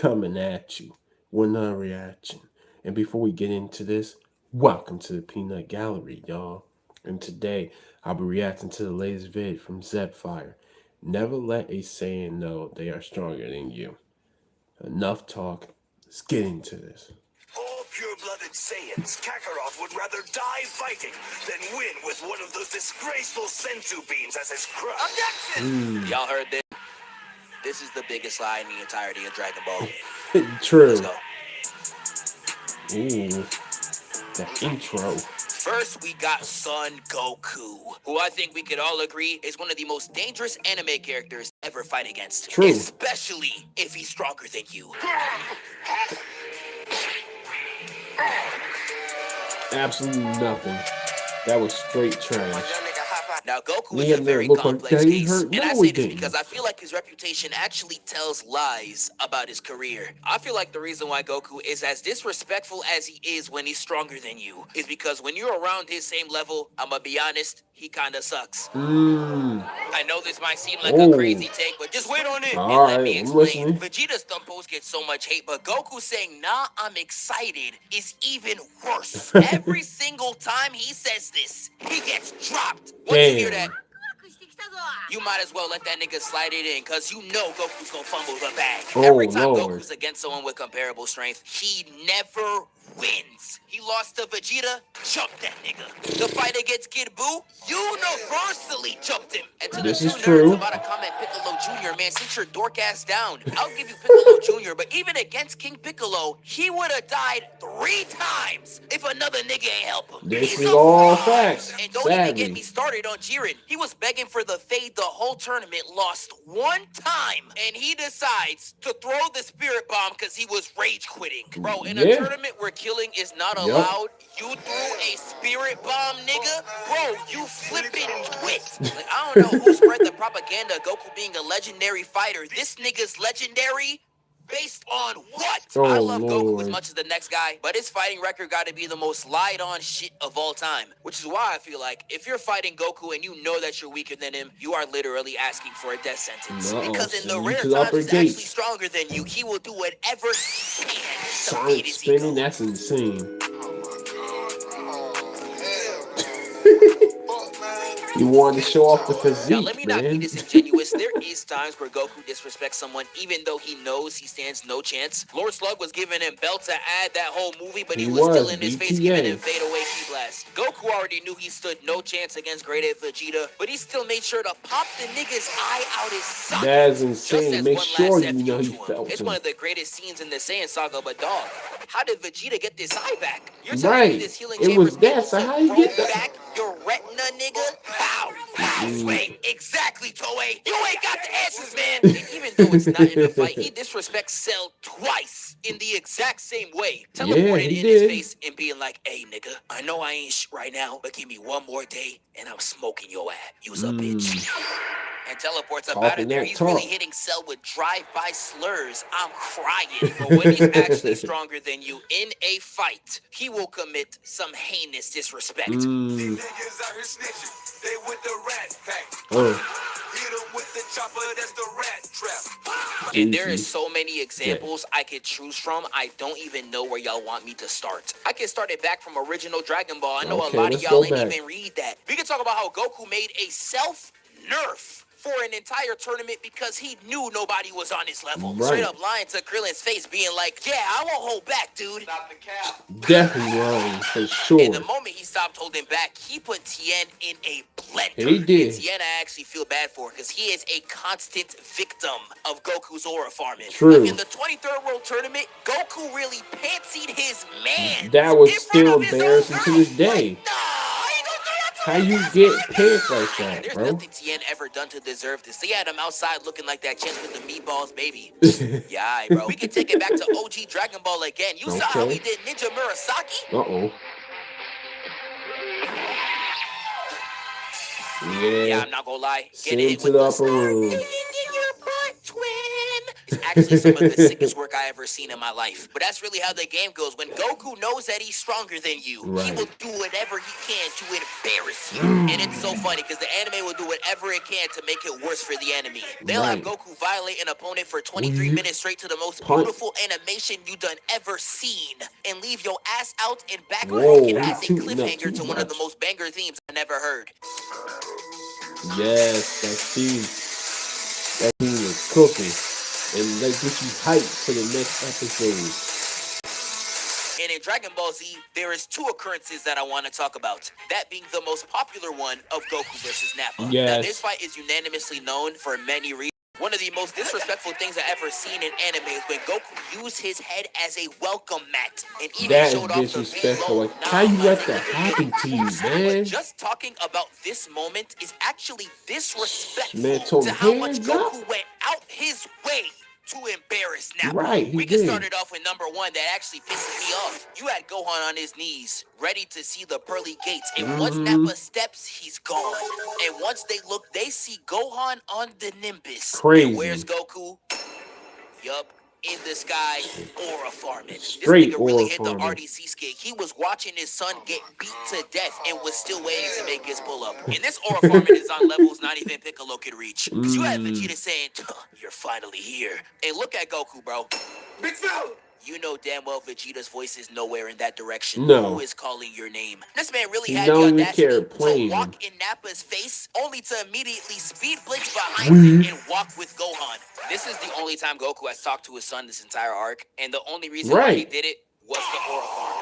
coming at you with another reaction. And before we get into this, welcome to the Peanut Gallery, y'all. And today I'll be reacting to the latest vid from Zepfire. Never let a Saiyan know they are stronger than you. Enough talk. Let's get into this. All pure-blooded Saiyans, Kakarot would rather die fighting than win with one of those disgraceful senzu beans as his crutch. Objection! Y'all heard this? This is the biggest lie in the entirety of Dragon Ball. True. Let's go. Ooh, that intro. First, we got Son Goku, who I think we could all agree is one of the most dangerous anime characters ever fight against. True. Especially if he's stronger than you. Absolutely nothing. That was straight trash. Now, Goku We is a had very that look like complex that he case, hurt. and I No, say he this didn't. because I feel like his reputation actually tells lies about his career. I feel like the reason why Goku is as disrespectful as he is when he's stronger than you is because when you're around his same level, I'ma be honest, he kinda sucks. I know this might seem like a crazy take, but just wait on it and let me I'm explain. listening. Vegeta's thumb pose gets so much hate, but Goku saying, nah, I'm excited is even worse. Every single time he says this, he gets dropped. Once you hear that, you might as well let that nigga slide it in, cause you know Goku's gonna fumble the bag. Every time Lord. Goku's against someone with comparable strength, he never wins. He lost to Vegeta, jumped that nigga. The fight against Kid Buu, universally jumped him. And to This the is two true. nerds about to comment Piccolo Jr., man, sit your dork ass down. I'll give you Piccolo Jr., but even against King Piccolo, he would have died 3 times if another nigga ain't help him. This He's is a all fraud. facts. And don't even get Sadly. me started on Jiren. He was begging for the fade the whole tournament, lost 1 time, and he decides to throw the spirit bomb because he was rage quitting. Bro, in a Yeah. tournament where killing is not allowed, you threw a spirit bomb, nigga? Bro, you flipping twit. Like, I don't know who spread the propaganda of Goku being a legendary fighter. This nigga's legendary? Based on what? I Oh, love Goku as Lord. much as the next guy, but his fighting record got to be the most lied on shit of all time. Which is why I feel like if you're fighting Goku and you know that you're weaker than him, you are literally asking for a death sentence. Because in the send you rare to the times upper he's actually gates. stronger than you, he will do whatever he can to Sonic feed his spinning, ego. that's insane. You wanted to show off the physique, Now, let me not be man. disingenuous. There is times where Goku disrespects someone even though he knows he stands no chance. Lord Slug was giving him belt to add that whole movie, but he was still in his face giving him fade away key blast. Goku already knew he stood no chance against Great Ape Vegeta, but he still made sure to pop the nigga's eye out his socket. That's Just insane. as Make one sure last you F know he to him. felt It's him. one of the greatest scenes in the Saiyan saga, but dog, how did Vegeta get this eye back? You're telling me Right. this healing It chamber's was that, able so to how you grow get that? back your retina, nigga? Pow! Pow! Wait, exactly, Toei. You ain't got the answers, man. And even though it's not in a fight, he disrespects Cell twice in the exact same way. Teleporting he in his did. face and being like, hey, nigga, I know I ain't right now, but give me one more day and I'm smoking your ass. You's a bitch. And teleports up out Talking of there. that He's really talk. hitting Cell with drive-by slurs. I'm crying. But when he's actually stronger than you in a fight, he will commit some heinous disrespect. Niggas out here snitching. They with the rat pack. Hit 'em with the chopper, that's the rat trap. And there is so many examples I could choose from. I don't even know where y'all want me to start. I can start it back from original Dragon Ball. I know Okay, a lot of let's y'all go ain't back. even read that. We can talk about how Goku made a self-nerf for an entire tournament because he knew nobody was on his level. Right. Straight up lying to Krillin's face, being like, yeah, I won't hold back, dude. Stop the cap. Definitely lying, for And sure. the moment he stopped holding back, he put Tien in a blender. He did. And Tien I actually feel bad for because he is a constant victim of Goku's aura farming. True. Like in the 23rd World Tournament, Goku really pantsied his man. That was in front still of his own embarrassing to girl. this day. Like, nah, I ain't gonna do that to How him. you That's get my pissed man. like that, There's bro? nothing Tien ever done to deserve this. They had him outside looking like that chance with the meatballs, baby. Yeah, all right, bro. We can take it back to OG Dragon Ball again. You saw how Okay. he did Ninja Murasaki? Uh-oh. Yeah, Yeah. I'm not gonna lie. Send Getting him it to with the the upper room. in your butt, twin. It's actually some of the sickest work I ever seen in my life. But that's really how the game goes. When Goku knows that he's stronger than you, he will do whatever he can to embarrass you. And it's so funny because the anime will do whatever it can to make it worse for the enemy. They'll have Goku violate an opponent for 23 minutes straight to the most beautiful animation you done ever seen, and leave your ass out and back broken as a cliffhanger to one of the most banger themes I never heard. Yes, that theme was cooking. And let's get you hyped for the next episode. And in Dragon Ball Z, there is two occurrences that I want to talk about. That being the most popular one of Goku versus Nappa. Yes. Now, this fight is unanimously known for many reasons. One of the most disrespectful things I ever seen in anime is when Goku used his head as a welcome mat and even that showed is off disrespectful. the Like, how you let that happen to you, man? But just talking about this moment is actually disrespectful Man told to how much hands Goku up. went out his way to embarrass Nappa. Right, we did. can start it off with number one that actually pisses me off. You had Gohan on his knees, ready to see the pearly gates, and once Nappa steps, he's gone. And once they look, they see Gohan on the Nimbus. Crazy. And where's Goku? Yup. In the sky, aura farming. Straight this nigga really aura hit the farming. RDC skit. He was watching his son get beat to death and was still waiting to make his pull up. And this aura farming is on levels not even Piccolo could reach. Cause you had Vegeta saying, "You're finally here." And look at Goku, bro. Big fella! You know damn well Vegeta's voice is nowhere in that direction. No. Who is calling your name? This man really He had the don't even audacity care to playing walk in Nappa's face, only to immediately speed blitz behind him and walk with Gohan. This is the only time Goku has talked to his son this entire arc, and the only reason why he did it was the aura farm.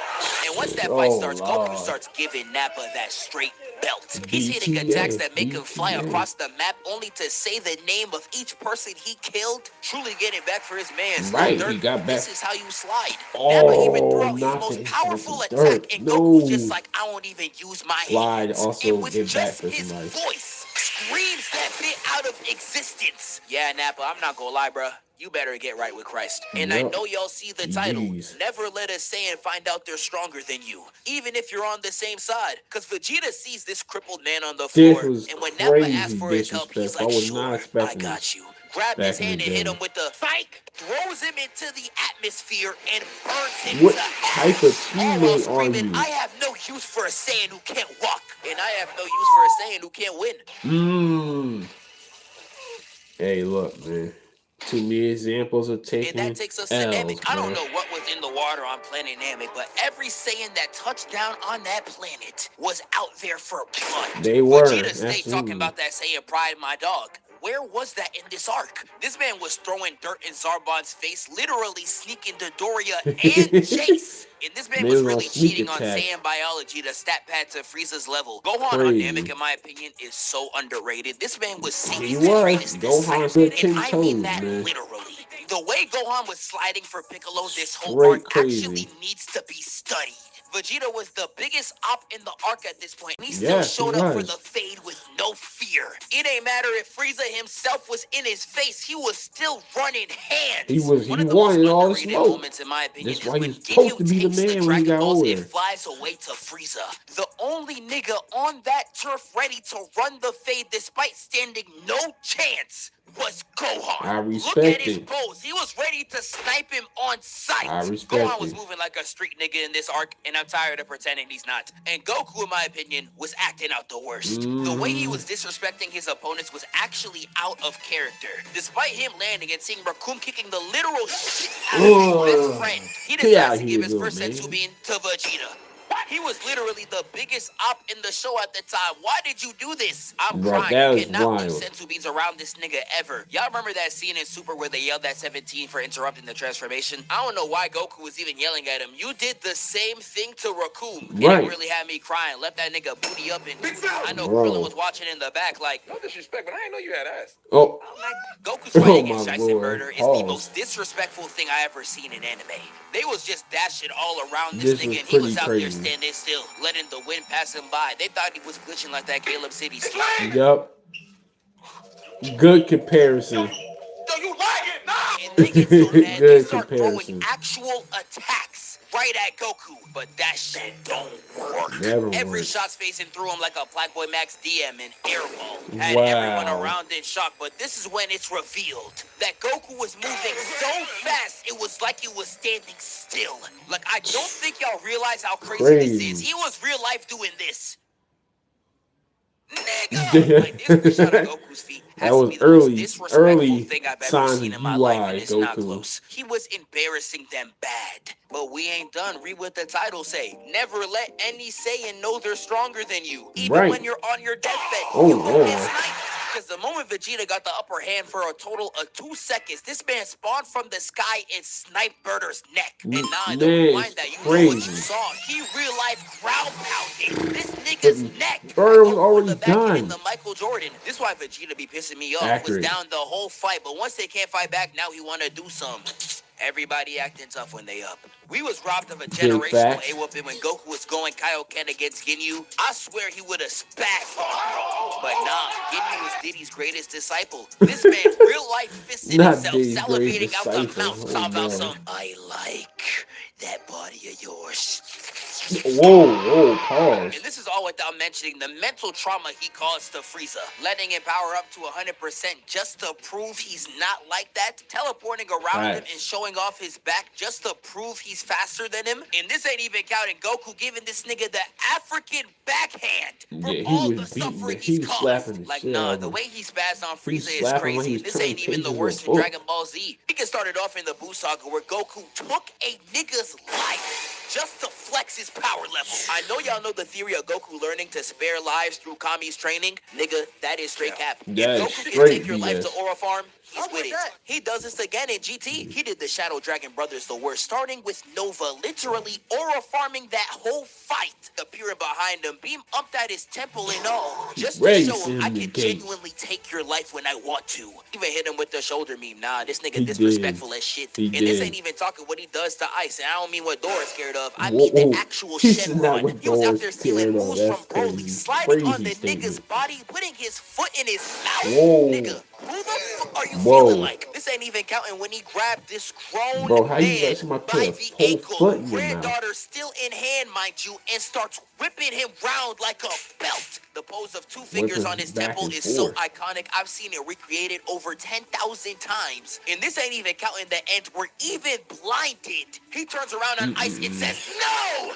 And once that fight starts, Goku starts giving Nappa that straight belt. He's hitting attacks that make him fly across the map only to say the name of each person he killed, truly getting back for his man. Right, he got back. This is how you slide. Nappa even threw out his not most the powerful fucking attack, dirt. and No. Goku's just like, I won't even use my Slide hands. also And with get back just for his some life. voice, screams that bit out of existence. Yeah, Nappa, I'm not gonna lie, bruh. You better get right with Christ. And I know y'all see the title. Never let a Saiyan find out they're stronger than you, even if you're on the same side. Because Vegeta sees this crippled man on the floor, and when Nappa asks for his help, he's like, sure, I got you. Grabbed his hand and hit him with the psych, throws him into the atmosphere, and burns him What to type of teammate are you? I have no use for a Saiyan who can't walk, and I have no use for a Saiyan who can't win. Hey, look, man. Too many examples of taking And that takes us to L's, Namek. I don't man. know what was in the water on planet Namek, but every Saiyan that touched down on that planet was out there for blood. They were, Vegeta stayed absolutely. talking about that Saiyan pride, my dog. Where was that in this arc? This man was throwing dirt in Zarbon's face, literally sneaking Dodoria and Chase. And this man was really cheating on Saiyan biology to stat pad to Frieza's level. Gohan on Namek, in my opinion, is so underrated. This man was singing the greatest Gohan stood 10 and I mean toes, that man. literally. The way Gohan was sliding for Piccolo this whole Straight arc crazy. actually needs to be studied. Vegeta was the biggest op in the arc at this point. He still showed up for the fade with no fear. It ain't matter if Frieza himself was in his face, he was still running hands. He One of the most wanted all the underrated smoke. moments, in my opinion, That's is why he when was supposed to be the Ginyu takes man when he Dragon got Balls older. and flies away to Frieza. The only nigga on that turf ready to run the fade despite standing no chance was Gohan. I Look respect at his it. pose. He was ready to snipe him on sight. I respect Gohan was it. moving like a street nigga in this arc, and I'm tired of pretending he's not. And Goku, in my opinion, was acting out the worst. The way he was disrespecting his opponents was actually out of character. Despite him landing and seeing Raccoon kicking the literal shit out of his best friend, he decides to give his first Senzu Bean to Vegeta. He was literally the biggest op in the show at the time. Why did you do this? I'm Bro, crying. that You was cannot wild. leave Senzu Beans around this nigga ever. Y'all remember that scene in Super where they yelled at 17 for interrupting the transformation? I don't know why Goku was even yelling at him. You did the same thing to Raccoon. Right. It really had me crying. Left that nigga booty up, and I know Bro. Krillin was watching in the back like, No disrespect, but I didn't know you had ass. Oh, Goku's fight Oh, against my Jason Lord. Murder is the Pause. most disrespectful thing I ever seen in anime. They was just dashing all around This this was nigga, and he was pretty out there crazy. standing still, letting the wind pass him by. They thought he was glitching like that Caleb City skin. yup. Good comparison. Yo, you like it? Nah! And they get so mad, they Good start comparison. throwing actual attacks. right at Goku. But that shit don't work. Never Every works. shot's facing through him like a Black Boy Max DM and Airball. Had everyone Wow. around in shock, but this is when it's revealed that Goku was moving so fast it was like he was standing still. Like, I don't think y'all realize how crazy this is. Crazy. He was real life doing this. Nigga! Like, this shot of Goku's feet That has to was be the most disrespectful early thing I've ever signs seen of in my life, UI and it's not Goku. close. He was embarrassing them bad. But we ain't done. Read what the title say. Never let any Saiyan know they're stronger than you. Even Right. when you're on your deathbed, Oh, you gon' get Lord. sniped. Because the moment Vegeta got the upper hand for a total of 2 seconds, this man spawned from the sky and sniped Burter's neck. And now in the Man, rewind that, you know what you crazy. saw. He real life ground pounded this But nigga's neck. Burter was Goku already with the back end in done. the Michael Jordan. This is why Vegeta be pissing me off. Accurate. Was down the whole fight, but once they can't fight back, now he want to do some. Everybody acting tough when they up. We was robbed of a Big generational facts. A-whooping when Goku was going Kaioken against Ginyu. I swear he would have spat on bro. But nah, Ginyu was Diddy's greatest disciple. This man real life fisted Not himself, Diddy's greatest salivating out the disciple. mouth, Oh, talking about boy. some, I like that body of yours. Whoa, pause. And this is all without mentioning the mental trauma he caused to Frieza, letting him power up to 100% just to prove he's not like that, teleporting around him Facts. and showing off his back just to prove he's faster than him. And this ain't even counting Goku giving this nigga the African backhand for Yeah, he all was the beating suffering the- he's he was caused. slapping the Like, shit nah, out of the him. way he spazzed on He Frieza is slapped him when he crazy. was This turning ain't even the pages worst of in a book. Dragon Ball Z. We can start it off in the Buu Saga where Goku took a nigga's life just to flex his power level. I know y'all know the theory of Goku learning to spare lives through Kami's training. Nigga, that is straight cap. That If is Goku can straight take your life to BS. Aura Farm, he's with it. He does this again in GT. He did the Shadow Dragon Brothers the worst, starting with Nova literally Aura farming that whole fight, appearing behind him, beam upped at his temple and all, just to Ready show to him send I him to can gates. genuinely take your life when I want to. Even hit him with the shoulder meme. Nah, this nigga He disrespectful did. as shit. He And this did. ain't even talking what he does to Ice. And I don't mean what Dora's scared of. I Whoa, mean the whoa. actual He said not Shenron. what He was out Dora's there stealing scared of. moves That's from Broly, crazy. sliding on Crazy the nigga's statement. body, putting his foot in his mouth. Whoa. Nigga, who the fuck are you Whoa. feeling like? This ain't even counting when he grabbed this grown Bro, how you man let somebody put by a the whole ankle, foot in your mouth? granddaughter still in hand, mind you, and starts whipping him round like a belt. The pose of two fingers Whipping on his back temple and is so forth. iconic. I've seen it recreated over 10,000 times. And this ain't even counting the end where even blinded, he turns around on Ice and says, no!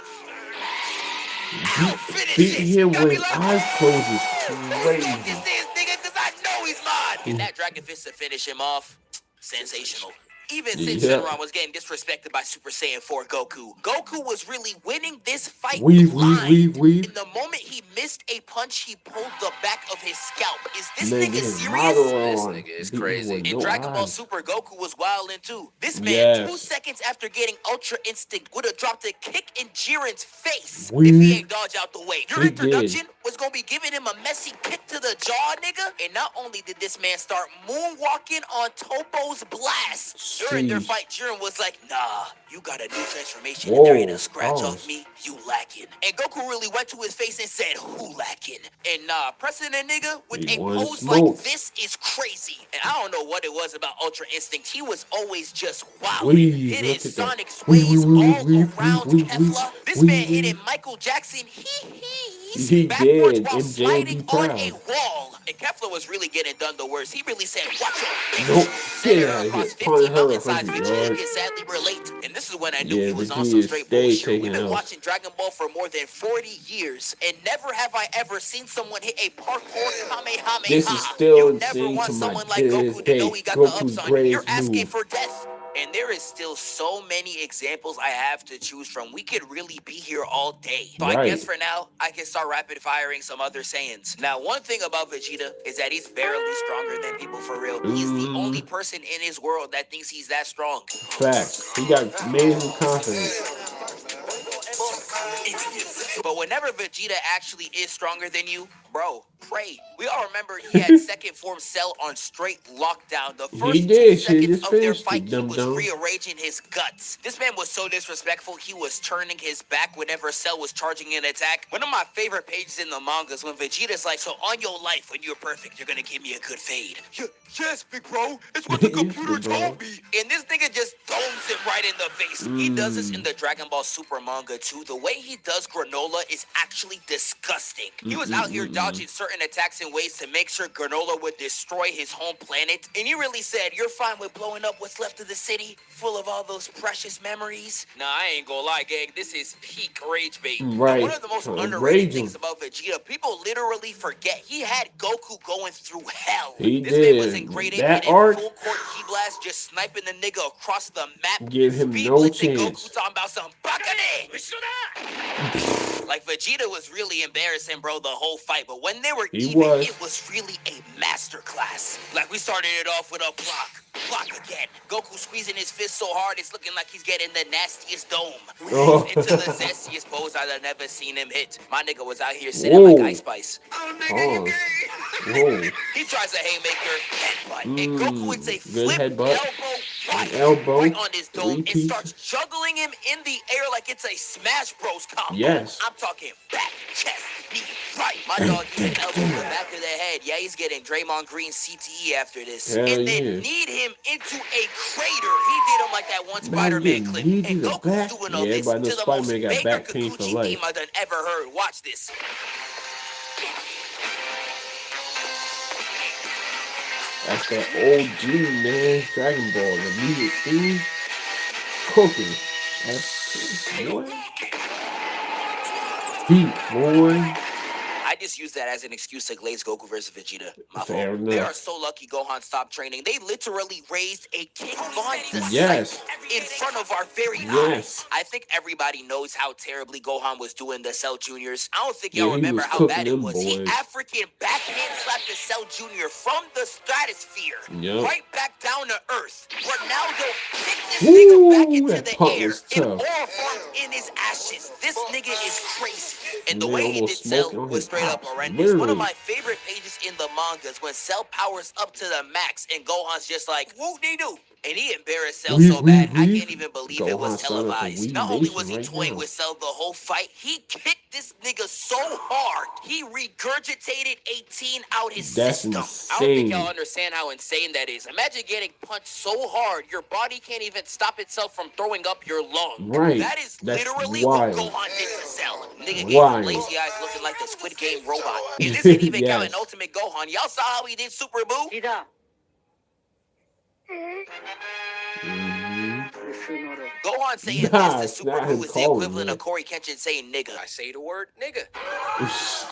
Ow, finish Beat it! him Got me with like, eyes closed is whose goat crazy. this is, nigga? Cause I know he's mine! And that Dragon Fist to finish him off, sensational. Even since Yep. Shenron was getting disrespected by Super Saiyan 4 Goku, Goku was really winning this fight Weave. blind. In the moment he missed a punch, he pulled the back of his scalp. Is this Man, nigga get his serious? model This on. nigga is Beat him crazy. with In no Dragon Ball eyes. Super, Goku was wildin' too. This man, Yes. 2 seconds after getting Ultra Instinct, would have dropped a kick in Jiren's face if Weave. he ain't dodged out the way. Your He introduction was gonna be giving him a messy kick to the jaw, nigga. And not only did this man start moonwalking on Topo's blast, during their Sheesh. fight, Jiren was like, nah, you got a new transformation Whoa, and there ain't a scratch pause. off me, you lacking. And Goku really went to his face and said, who lacking? And nah, pressing a nigga with He a wanted pose smoke. like this is crazy. And I don't know what it was about Ultra Instinct. He was always just wild. Weave, Hit look his at that. sonic Weave, sways weave, all weave, around weave, Kefla. This weave, man weave. hit Michael Jackson he's He backwards did. while MJ sliding be on proud. a wall. And Kefla was really getting done the worst. He really said, watch your bitch. Nope. Sending Get her out of here. across 50 Punt her mountainsides. 100 Vegeta yards. can sadly relate. And this is when I knew Yeah, he was on Vegeta some straight stayed bullshit. taking We've been L's. watching Dragon Ball for more than 40 years, and never have I ever seen someone hit a parkour Kamehameha. This is still You never insane want to my someone like this Goku to know day. he got the Goku's ups on you. You're greatest asking move. for death. And there is still so many examples I have to choose from. We could really be here all day. So I Right. guess for now, I can start rapid firing some other Saiyans. Now, one thing about Vegeta is that he's barely stronger than people for real. He's the only person in his world that thinks he's that strong. Facts. He got amazing confidence. But whenever Vegeta actually is stronger than you, bro, pray. We all remember he had second form Cell on straight lockdown. The first He did. 2 Shit, seconds just of their finished fight, it, he was dum-dum. rearranging his guts. This man was so disrespectful, he was turning his back whenever Cell was charging an attack. One of my favorite pages in the manga is when Vegeta's like, so on your life, when you're perfect, you're gonna give me a good fade. Yes, big bro. It's what the Yes, computer big bro. told me. And this nigga just domes him right in the face. He does this in the Dragon Ball Super manga too. The way he does Granola is actually disgusting. He was out here dodging certain attacks in ways to make sure Granola would destroy his home planet. And you really said you're fine with blowing up what's left of the city, full of all those precious memories? Nah, I ain't gonna lie, gang. This is peak rage bait. Right. And one of the most underrated Raging. things about Vegeta, people literally forget he had Goku going through hell. He This man was did. in grade 8 That and in arc full court key blast, just sniping the nigga across the map. give him Speed no blitzing chance. Goku talking about some Bakane! Like, Vegeta was really embarrassing, bro, the whole fight. But when they were He even, was. it was really a masterclass. Like, we started it off with a block again. Goku squeezing his fist so hard, it's looking like he's getting the nastiest dome. Oh. Into the zestiest pose I've never seen him hit. My nigga was out here sitting like Ice Spice. Oh, nigga, you gay. Whoa. He tries a haymaker, headbutt, and Goku hits a Good flip headbutt. elbow Elbow. right on his dome and Three-piece. starts juggling him in the air like it's a Smash Bros combo. Yes. I'm talking back, chest, knee, right. My dog even elbow in the back of the head. Yeah, he's getting Draymond Green CTE after this. Hell and then yeah. kneed him into a crater. He did him like that one Man, Spider-Man getting clip. kneed to And the Goku's back? doing all Yeah, this everybody to knows the most Spider-Man got Baker back pain for Kikuchi life. theme I've done ever heard. Watch this. That's that OG, man. Dragon Ball, the music theme. Cooking. That's boy. Heat, boy. I just use that as an excuse to glaze Goku versus Vegeta. My Fair fault. They enough. are so lucky Gohan stopped training. They literally raised a King Von the Yes. sight in front of our very Yes. eyes. I think everybody knows how terribly Gohan was doing the Cell Juniors. I don't think Yeah, y'all he remember was how cooking bad it them was. He boys. African backhand slapped the Cell Junior from the stratosphere Yup. right back down to Earth. Ronaldo kicked this Woo, nigga back into that the pump air was and tough. all formed in his ashes. This nigga is crazy. And the Man, way he did almost Cell smoking on was his straight up pops. horrendous. One of Literally. my favorite pages in the manga is when Cell powers up to the max and Gohan's just like, whoop-de-doo. And he embarrassed Cell so bad, I can't even believe it was Gohan signing for televised. We Not only was Nation he right toying now. with Cell the whole fight, he kicked this nigga so hard, he regurgitated 18 out his That's system. I don't think y'all insane. understand how insane that is. Imagine getting punched so hard, your body can't even stop itself from throwing up your lung. Right. That is That's literally wild. what Gohan did to Cell. Nigga gave Wild. him lazy eyes looking like the Squid Game robot. And this ain't even counting Yes. Ultimate Gohan. Y'all saw how he did Super Boo? Mhm. Gohan saying Nah, this it's to Super not Boo him is the calling equivalent that. of Corey Kenshin saying nigga. I say the word nigga.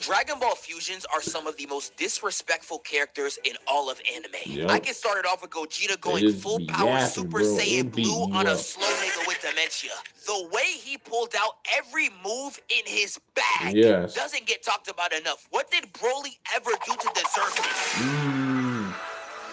Dragon Ball fusions are some of the most disrespectful characters in all of anime. Yup. I can start it off with Gogeta going just full be power yapping, Super bro, Saiyan and beating Blue you on a up. slow nigga with dementia. The way he pulled out every move in his bag Yes. doesn't get talked about enough. What did Broly ever do to deserve this?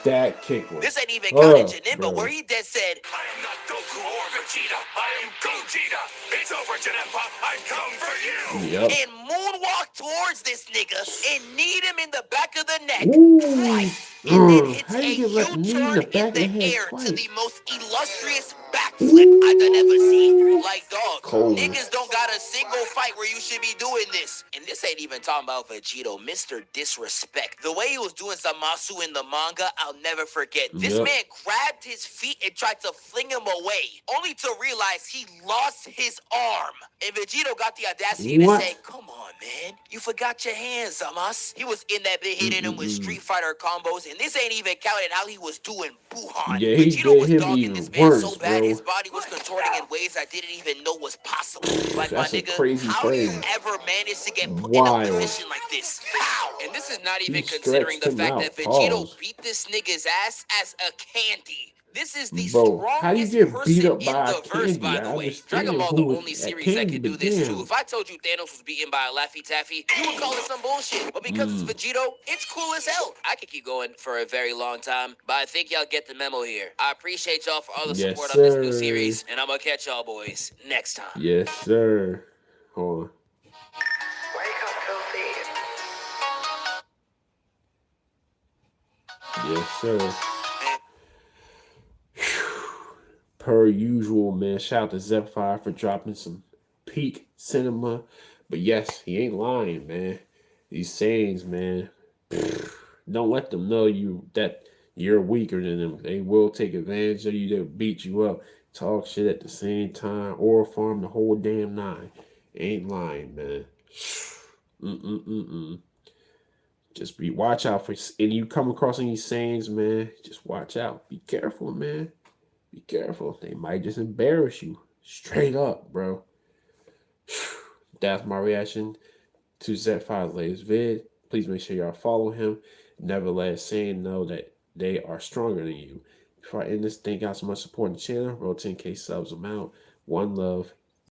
That kick was. This ain't even counting Janemba, bro. where he dead said, I am not Goku or Vegeta. I am Gogeta. It's over, Janemba. I come for you. Yep. and moonwalk towards this nigga and kneed him in the back of the neck Ooh. twice. And then hits How a you get let knee in U-turn the in back of the the head air to twice? the most illustrious backflip I've ever seen. Like, dog, Cold. niggas don't got a single fight where you should be doing this. And this ain't even talking about Vegito, Mr. Disrespect. The way he was doing Zamasu in the manga, I'll never forget. This Yep. man grabbed his feet and tried to fling him away, only to realize he lost his arm. And Vegito got the audacity What? to say, come on, man. You forgot your hands, Zamas. He was in that bit hitting him with Street Fighter combos, and this ain't even counting how he was doing Buhan. Yeah, he Vegito did was him dogging even this man so worse, bad, bro. his body was contorting in ways I didn't even know was possible. Like, That's my a nigga, crazy how do you frame. ever manage to get put Wild. in a position like this? How? And this is not even stretched considering the him fact out. that Vegito Pause. beat this nigga's ass as a candy. This is the Bro, how you strongest get person beat up in by the a verse, candy? by the I way. understand Dragon Ball, who the was only at series candy, that can do but this damn. too. If I told you Thanos was beaten by a Laffy Taffy, you would call it some bullshit. But because it's Vegito, it's cool as hell. I could keep going for a very long time, but I think y'all get the memo here. I appreciate y'all for all the Yes, support of this new sir. series, and I'm gonna catch y'all boys next time. Yes, sir. Hold on. Wake up, filthy. Yes, sir. Per usual, man. Shout out to Zephyr for dropping some peak cinema. But yes, he ain't lying, man. These sayings, man. Don't let them know that you're weaker than them. They will take advantage of you. They'll beat you up. talk shit at the same time, or farm the whole damn nine. Ain't lying, man. Mm-mm-mm-mm. Just be watch out for, and you come across any sayings, man. Just watch out. Be careful, man. Be careful. They might just embarrass you. Straight up, bro. That's my reaction to Z5's latest vid. Please make sure y'all follow him. Never let Saiyan know that they are stronger than you. Before I end this, thank y'all so much for supporting the channel. Roll 10K subs amount. One love.